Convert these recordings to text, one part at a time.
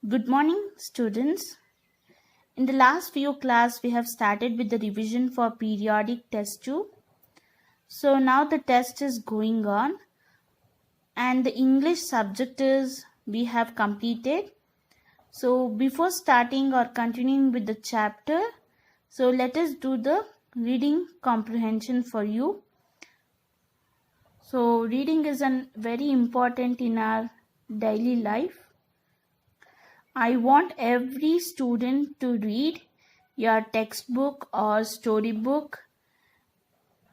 Good morning, students. In the last few class, we have started with the revision for periodic test 2. So now the test is going on and the English subject is we have completed. So before starting or continuing with the chapter, so let us do the reading comprehension for you. So reading is very important in our daily life. I want every student to read your textbook or storybook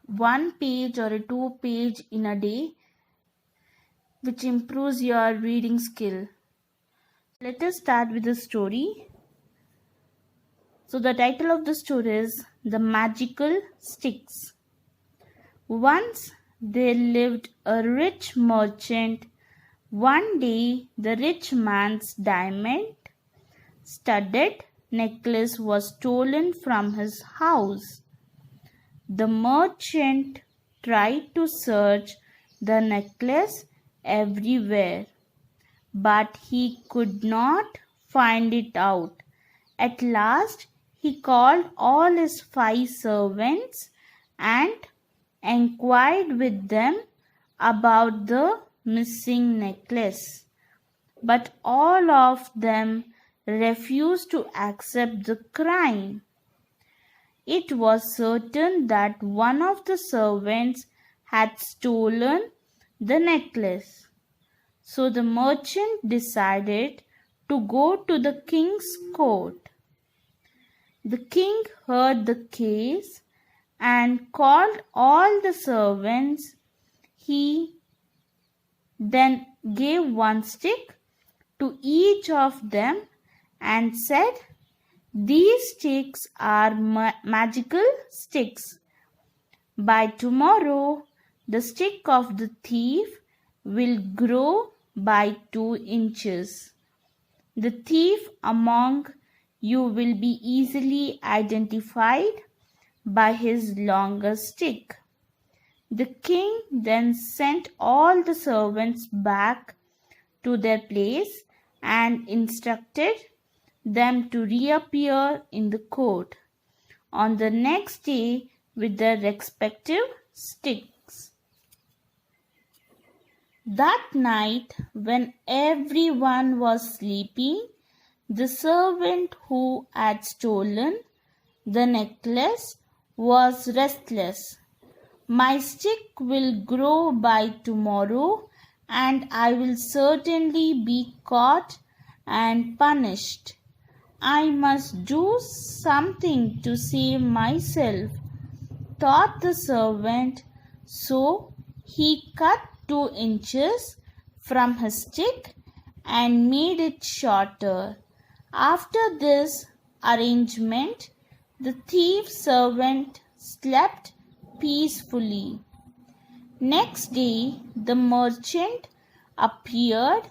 1 page or a 2 page in a day, which improves your reading skill. Let us start with the story. So the title of the story is The Magical Sticks. Once there lived a rich merchant. One day the rich man's diamond-studded necklace was stolen from his house. The merchant tried to search the necklace everywhere, but he could not find it out. At last, he called all his 5 servants and inquired with them about the missing necklace, but all of them refused to accept the crime. It was certain that one of the servants had stolen the necklace. So the merchant decided to go to the king's court. The king heard the case and called all the servants. He then gave 1 stick to each of them and said, "These sticks are magical sticks. By tomorrow, the stick of the thief will grow by 2 inches. The thief among you will be easily identified by his longer stick." The king then sent all the servants back to their place and instructed them to reappear in the court on the next day with their respective sticks. That night, when everyone was sleeping, the servant who had stolen the necklace was restless. "My stick will grow by tomorrow, and I will certainly be caught and punished. I must do something to save myself," thought the servant. So he cut 2 inches from his stick and made it shorter. After this arrangement, the thief's servant slept peacefully. Next day, the merchant appeared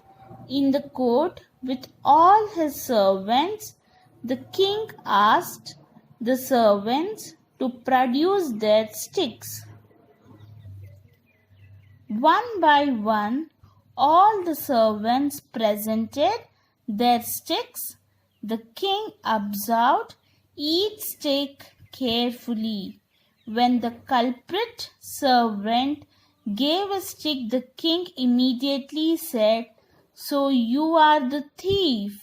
in the court with all his servants. The king asked the servants to produce their sticks. One by one, all the servants presented their sticks. The king observed each stick carefully. When the culprit servant gave a stick, the king immediately said, "So you are the thief."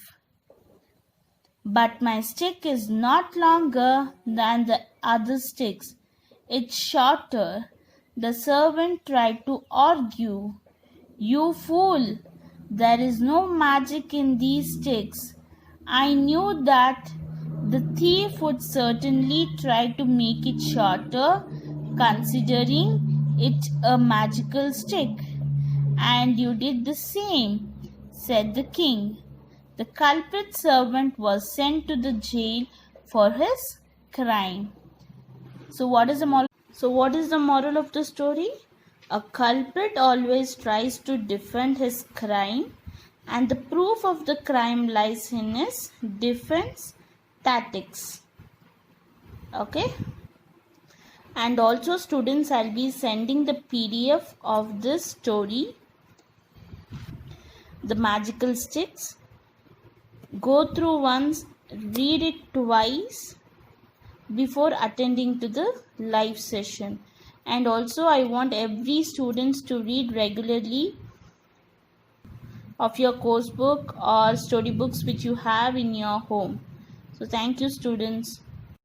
"But my stick is not longer than the other sticks. It's shorter." The servant tried to argue. "You fool! There is no magic in these sticks. I knew that the thief would certainly try to make it shorter, considering it a magical stick. And you did the same," said the king. The culprit servant was sent to the jail for his crime. So what is the moral of the story? A culprit always tries to defend his crime, and the proof of the crime lies in his defense tactics. Okay, and also students, I'll be sending the PDF of this story, The Magical Sticks. Go through once, read it twice before attending to the live session. And also I want every students to read regularly of your course book or storybooks which you have in your home. So thank you, students.